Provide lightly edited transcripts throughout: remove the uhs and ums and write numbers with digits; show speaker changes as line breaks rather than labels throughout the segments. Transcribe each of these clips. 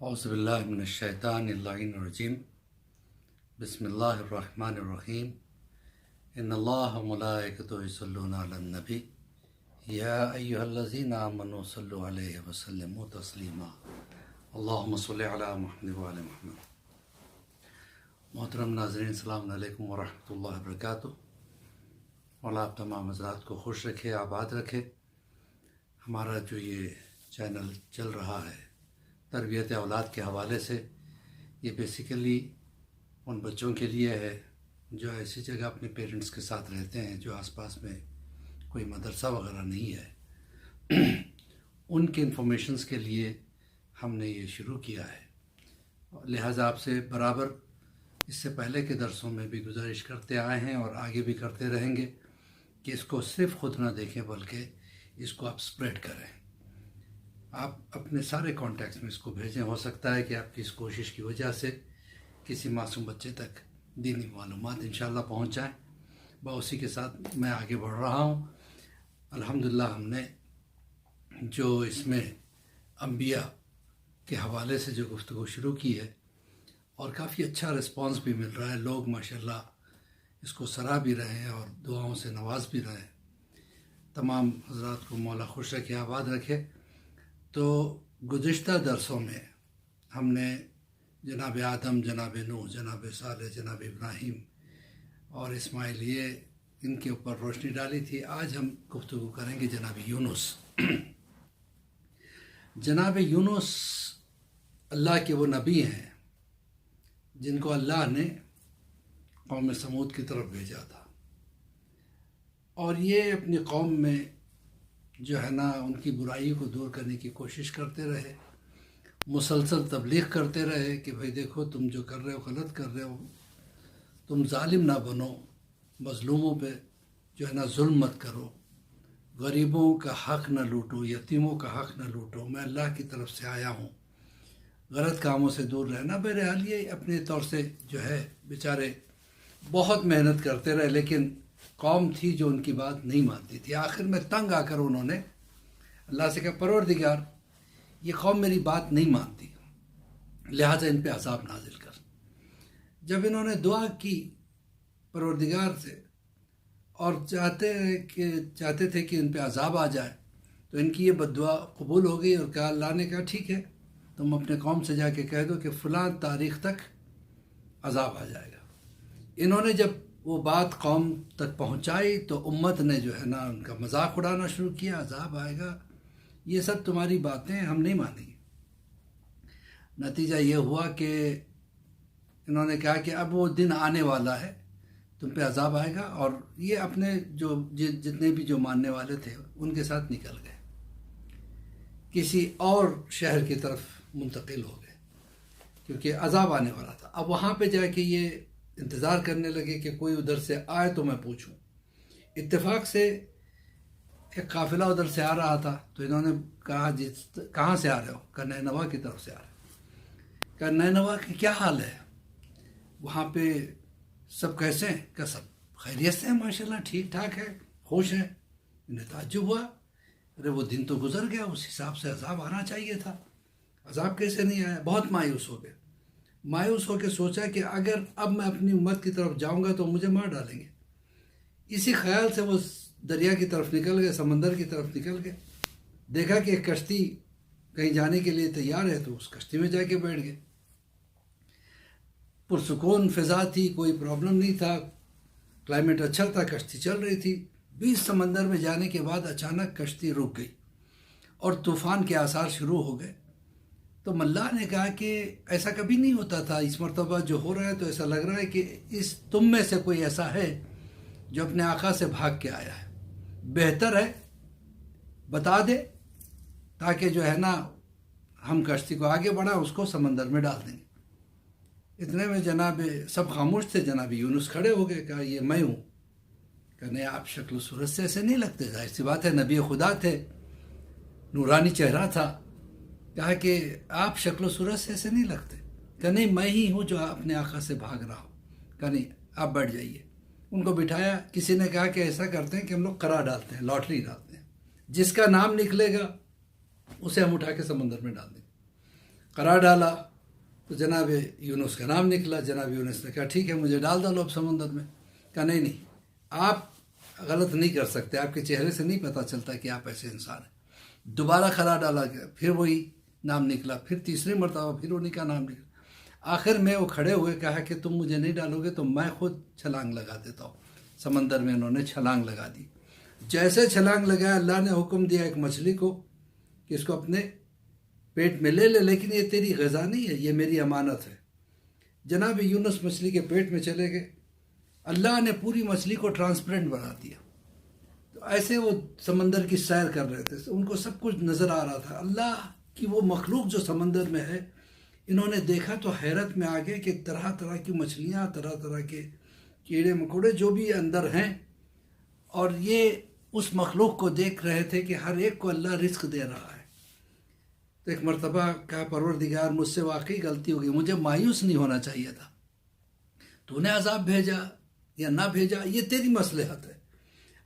اعوذ باللہ من الشیطان اللعین الرجیم بسم اللہ الرحمن الرحیم ان اللہ وملائکتہ یصلون علی النبی یا ایہا الذین آمنوا صلوا علیہ وسلموا تسلیما اللہم صلی علی محمد وعلی محمد۔ محترم ناظرین، السلام علیکم ورحمۃ اللہ وبرکاتہ۔ مولا آپ تمام حضرات کو خوش رکھے، آباد رکھے۔ ہمارا جو یہ چینل چل رہا ہے تربیت اولاد کے حوالے سے، یہ بیسیکلی ان بچوں کے لیے ہے جو ایسی جگہ اپنے پیرنٹس کے ساتھ رہتے ہیں جو آس پاس میں کوئی مدرسہ وغیرہ نہیں ہے۔ ان کے انفارمیشنز کے لیے ہم نے یہ شروع کیا ہے، لہٰذا آپ سے برابر اس سے پہلے کے درسوں میں بھی گزارش کرتے آئے ہیں اور آگے بھی کرتے رہیں گے کہ اس کو صرف خود نہ دیکھیں بلکہ اس کو آپ سپریڈ کریں۔ آپ اپنے سارے کانٹیکٹس میں اس کو بھیجیں۔ ہو سکتا ہے کہ آپ کی اس کوشش کی وجہ سے کسی معصوم بچے تک دینی معلومات انشاءاللہ پہنچ جائیں۔ اسی کے ساتھ میں آگے بڑھ رہا ہوں۔ الحمدللہ ہم نے جو اس میں انبیاء کے حوالے سے جو گفتگو شروع کی ہے اور کافی اچھا رسپانس بھی مل رہا ہے، لوگ ماشاءاللہ اس کو سراہ بھی رہے ہیں اور دعاؤں سے نواز بھی رہے ہیں۔ تمام حضرات کو مولا خوش رکھے، آباد رکھے۔ تو گزشتہ درسوں میں ہم نے جناب آدم، جناب نوح، جناب صالح، جناب ابراہیم اور اسماعیل، ان کے اوپر روشنی ڈالی تھی۔ آج ہم گفتگو کریں گے جناب یونس۔ جناب یونس اللہ کے وہ نبی ہیں جن کو اللہ نے قوم سمود کی طرف بھیجا تھا، اور یہ اپنی قوم میں جو ہے نا ان کی برائی کو دور کرنے کی کوشش کرتے رہے، مسلسل تبلیغ کرتے رہے کہ بھئی دیکھو تم جو کر رہے ہو غلط کر رہے ہو، تم ظالم نہ بنو، مظلوموں پہ جو ہے نا ظلم مت کرو، غریبوں کا حق نہ لوٹو، یتیموں کا حق نہ لوٹو، میں اللہ کی طرف سے آیا ہوں، غلط کاموں سے دور رہنا۔ بہرحال یہ اپنے طور سے جو ہے بیچارے بہت محنت کرتے رہے، لیکن قوم تھی جو ان کی بات نہیں مانتی تھی۔ آخر میں تنگ آ کر انہوں نے اللہ سے کہا، پروردگار یہ قوم میری بات نہیں مانتی، لہٰذا ان پہ عذاب نازل کر۔ جب انہوں نے دعا کی پروردگار سے اور چاہتے تھے کہ ان پہ عذاب آ جائے، تو ان کی یہ بد دعا قبول ہو گئی اور کہا، اللہ نے کہا ٹھیک ہے، تم اپنے قوم سے جا کے کہہ دو کہ فلاں تاریخ تک عذاب آ جائے گا۔ انہوں نے جب وہ بات قوم تک پہنچائی تو امت نے جو ہے نا ان کا مذاق اڑانا شروع کیا، عذاب آئے گا، یہ سب تمہاری باتیں ہم نہیں مانیں گے۔ نتیجہ یہ ہوا کہ انہوں نے کہا کہ اب وہ دن آنے والا ہے، تم پہ عذاب آئے گا، اور یہ اپنے جتنے بھی جو ماننے والے تھے ان کے ساتھ نکل گئے، کسی اور شہر کی طرف منتقل ہو گئے کیونکہ عذاب آنے والا تھا۔ اب وہاں پہ جا کے یہ انتظار کرنے لگے کہ کوئی ادھر سے آئے تو میں پوچھوں۔ اتفاق سے ایک قافلہ ادھر سے آ رہا تھا، تو انہوں نے کہا کہاں سے آ رہے ہو؟ کہا نینوا کی طرف سے آ رہے ہو۔ کہا نینوا کی کیا حال ہے؟ وہاں پہ سب کیسے ہیں؟ کہا سب خیریت سے ہیں، ماشاءاللہ ٹھیک ٹھاک ہے، خوش ہیں۔ انہیں تعجب ہوا، ارے وہ دن تو گزر گیا، اس حساب سے عذاب آنا چاہیے تھا، عذاب کیسے نہیں آیا؟ بہت مایوس ہو گئے۔ مایوس ہو کے سوچا کہ اگر اب میں اپنی امت کی طرف جاؤں گا تو مجھے مار ڈالیں گے۔ اسی خیال سے وہ دریا کی طرف نکل گئے، سمندر کی طرف نکل گئے۔ دیکھا کہ ایک کشتی کہیں جانے کے لیے تیار ہے، تو اس کشتی میں جا کے بیٹھ گئے۔ پرسکون فضا تھی، کوئی پرابلم نہیں تھا، کلائمیٹ اچھا تھا، کشتی چل رہی تھی۔ 20 سمندر میں جانے کے بعد اچانک کشتی رک گئی اور طوفان کے آثار شروع ہو گئے۔ تو ملا نے کہا کہ ایسا کبھی نہیں ہوتا تھا، اس مرتبہ جو ہو رہا ہے تو ایسا لگ رہا ہے کہ تم میں سے کوئی ایسا ہے جو اپنے آقا سے بھاگ کے آیا ہے، بہتر ہے بتا دے تاکہ جو ہے نا ہم کشتی کو آگے بڑھا اس کو سمندر میں ڈال دیں گے۔ اتنے میں جناب سب خاموش تھے، جناب یونس کھڑے ہو گئے، کہا یہ میں ہوں۔ کہ نہیں، آپ شکل و صورت سے ایسے نہیں لگتے، ظاہر سی بات ہے نبی خدا تھے، نورانی چہرہ تھا۔ کہا کہ آپ شکل و صورت سے ایسے نہیں لگتے۔ کہ نہیں، میں ہی ہوں جو اپنے آقا سے بھاگ رہا ہوں۔ کہ نہیں، آپ بیٹھ جائیے۔ ان کو بٹھایا۔ کسی نے کہا کہ ایسا کرتے ہیں کہ ہم لوگ قرعہ ڈالتے ہیں، لاٹری ڈالتے ہیں، جس کا نام نکلے گا اسے ہم اٹھا کے سمندر میں ڈال دیں گے۔ قرار ڈالا تو جناب یونس کا نام نکلا. جناب یونس نے کہا ٹھیک ہے مجھے ڈال ڈالو اب سمندر میں. کہا نہیں آپ غلط نہیں کر سکتے, آپ کے چہرے سے نہیں پتہ چلتا کہ آپ ایسے انسان ہیں. دوبارہ قرار ڈالا گیا, پھر وہی نام نکلا, پھر تیسری مرتبہ پھر انہیں کا نام نکلا. آخر میں وہ کھڑے ہوئے, کہا کہ تم مجھے نہیں ڈالو گے تو میں خود چھلانگ لگا دیتا ہوں. سمندر میں انہوں نے چھلانگ لگا دی. جیسے چھلانگ لگایا اللہ نے حکم دیا ایک مچھلی کو کہ اس کو اپنے پیٹ میں لے لے, لیکن یہ تیری غذا نہیں ہے, یہ میری امانت ہے. جناب یونس مچھلی کے پیٹ میں چلے گئے. اللہ نے پوری مچھلی کو ٹرانسپیرنٹ بنا دیا. تو ایسے وہ سمندر کی سیر کر رہے تھے, ان کو سب کچھ نظر آ رہا تھا. اللہ کی وہ مخلوق جو سمندر میں ہے, انہوں نے دیکھا تو حیرت میں آ گئے کہ طرح طرح کی مچھلیاں, طرح طرح کے کیڑے مکوڑے جو بھی اندر ہیں, اور یہ اس مخلوق کو دیکھ رہے تھے کہ ہر ایک کو اللہ رزق دے رہا ہے. تو ایک مرتبہ کہا پروردگار مجھ سے واقعی غلطی ہو گئی, مجھے مایوس نہیں ہونا چاہیے تھا. تو نے عذاب بھیجا یا نہ بھیجا یہ تیری مصلحت ہے.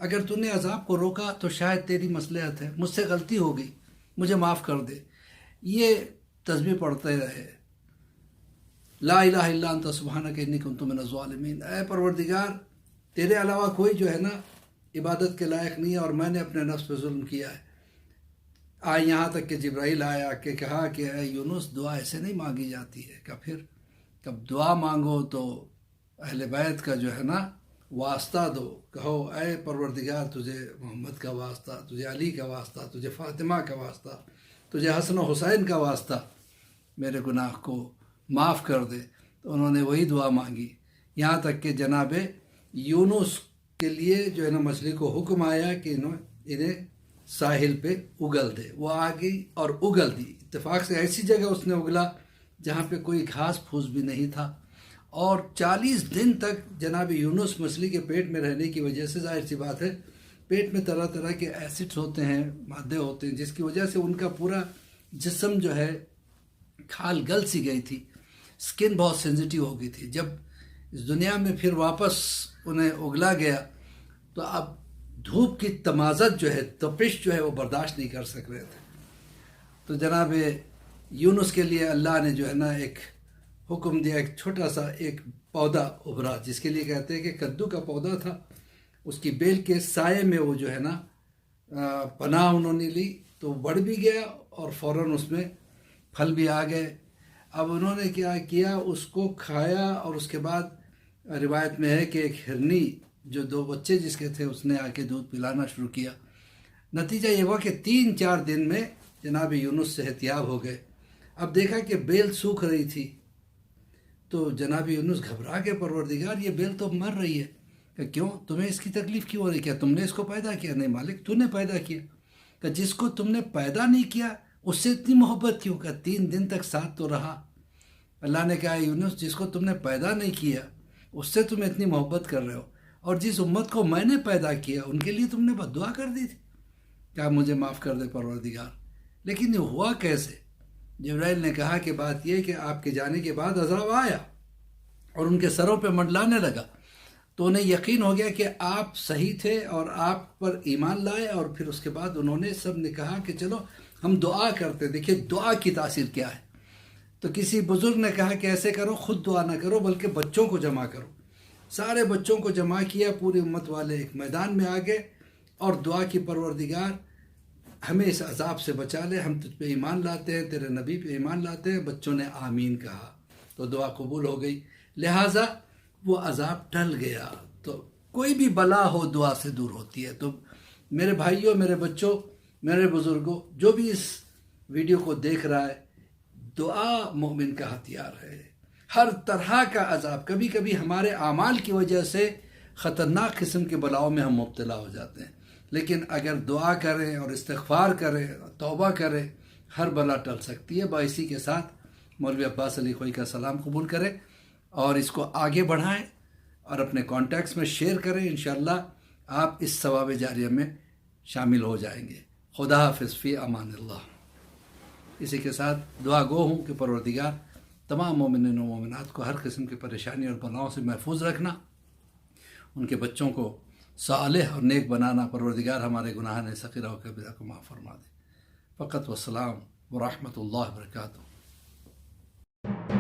اگر تو نے عذاب کو روکا تو شاید تیری مصلحت ہے, مجھ سے غلطی ہو گئی, مجھے معاف کر دے. یہ تسبیح پڑھتے رہے, لا الہ الا انت سبحانک انی کنت من الظالمین. اے پروردگار تیرے علاوہ کوئی جو ہے نا عبادت کے لائق نہیں ہے, اور میں نے اپنے نفس پہ ظلم کیا ہے. آئے یہاں تک کہ جبرائیل آیا کہ کہا کہ اے یونس دعا ایسے نہیں مانگی جاتی ہے. کہ پھر کب دعا مانگو تو اہل بیت کا جو ہے نا واسطہ دو, کہو اے پروردگار تجھے محمد کا واسطہ, تجھے علی کا واسطہ, تجھے فاطمہ کا واسطہ, تجھے حسن و حسین کا واسطہ, میرے گناہ کو معاف کر دے. تو انہوں نے وہی دعا مانگی, یہاں تک کہ جناب یونس کے لیے جو ہے نا مچھلی کو حکم آیا کہ انہیں ساحل پہ اگل دے. وہ آ گئی اور اگل دی. اتفاق سے ایسی جگہ اس نے اگلا جہاں پہ کوئی گھاس پھوس بھی نہیں تھا, اور 40 دن تک جناب یونس مچھلی کے پیٹ میں رہنے کی وجہ سے ظاہر سی بات ہے پیٹ میں طرح طرح کے ایسڈس ہوتے ہیں, مادے ہوتے ہیں, جس کی وجہ سے ان کا پورا جسم جو ہے کھال گل سی گئی تھی, سکن بہت سینسیٹیو ہو گئی تھی. جب اس دنیا میں پھر واپس انہیں اگلا گیا تو اب دھوپ کی تمازت جو ہے, تپش جو ہے وہ برداشت نہیں کر سک رہے تھے. تو جناب یونس کے لیے اللہ نے جو ہے نا ایک حکم دیا, ایک چھوٹا سا ایک پودا ابھرا جس کے لیے کہتے ہیں کہ کدو کا پودا تھا. اس کی بیل کے سائے میں وہ جو ہے نا پناہ انہوں نے لی, تو بڑھ بھی گیا اور فوراً اس میں پھل بھی آ گئے. اب انہوں نے کیا کیا, اس کو کھایا, اور اس کے بعد روایت میں ہے کہ ایک ہرنی جو 2 بچے جس کے تھے اس نے آ کے دودھ پلانا شروع کیا. نتیجہ یہ ہوا کہ 3-4 دن میں جناب یونس صحت یاب ہو گئے. اب دیکھا کہ بیل سوکھ رہی تھی, تو جناب یونس گھبرا کے پروردگار یہ بیل تو مر رہی ہے, کہ کیوں تمہیں اس کی تکلیف کیوں ہو رہی, کیا تم نے اس کو پیدا کیا؟ نہیں مالک تو نے پیدا کیا. کہ جس کو تم نے پیدا نہیں کیا اس سے اتنی محبت کیوں؟ کہ 3 دن تک ساتھ تو رہا. اللہ نے کہا یونس جس کو تم نے پیدا نہیں کیا اس سے تم اتنی محبت کر رہے ہو, اور جس امت کو میں نے پیدا کیا ان کے لیے تم نے بد دعا کر دی تھی. کیا مجھے معاف کر دے پروردگار. لیکن یہ ہوا کیسے؟ جبرائیل نے کہا کہ بات یہ کہ آپ کے جانے کے بعد عذاب آیا اور ان کے سروں پہ منڈلانے لگا, تو انہیں یقین ہو گیا کہ آپ صحیح تھے اور آپ پر ایمان لائے. اور پھر اس کے بعد انہوں نے سب نے کہا کہ چلو ہم دعا کرتے. دیکھیے دعا کی تاثیر کیا ہے. تو کسی بزرگ نے کہا کہ ایسے کرو, خود دعا نہ کرو بلکہ بچوں کو جمع کرو. سارے بچوں کو جمع کیا, پوری امت والے ایک میدان میں آ گئے اور دعا کی پروردگار ہمیں اس عذاب سے بچا لے, ہم تجھ پہ ایمان لاتے ہیں, تیرے نبی پہ ایمان لاتے ہیں. بچوں نے آمین کہا تو دعا قبول ہو گئی, لہٰذا وہ عذاب ٹل گیا. تو کوئی بھی بلا ہو دعا سے دور ہوتی ہے. تو میرے بھائیوں, میرے بچوں, میرے بزرگوں, جو بھی اس ویڈیو کو دیکھ رہا ہے, دعا مومن کا ہتھیار ہے. ہر طرح کا عذاب, کبھی کبھی ہمارے اعمال کی وجہ سے خطرناک قسم کے بلاؤں میں ہم مبتلا ہو جاتے ہیں, لیکن اگر دعا کریں اور استغفار کریں, توبہ کریں, ہر بلا ٹل سکتی ہے. باعثی کے ساتھ مولوی عباس علی خوئی کا سلام قبول کریں اور اس کو آگے بڑھائیں اور اپنے کانٹیکٹس میں شیئر کریں. انشاءاللہ آپ اس ثواب جاریہ میں شامل ہو جائیں گے. خدا حافظ, فی امان اللہ. اسی کے ساتھ دعا گو ہوں کہ پروردگار تمام مومنین و مومنات کو ہر قسم کی پریشانی اور بلاؤں سے محفوظ رکھنا, ان کے بچوں کو صالح اور نیک بنانا. پروردگار ہمارے گناہان صغیرہ و کبیرہ کو معاف فرما دے. فقط والسلام ورحمۃ اللہ وبرکاتہ.
ہے۔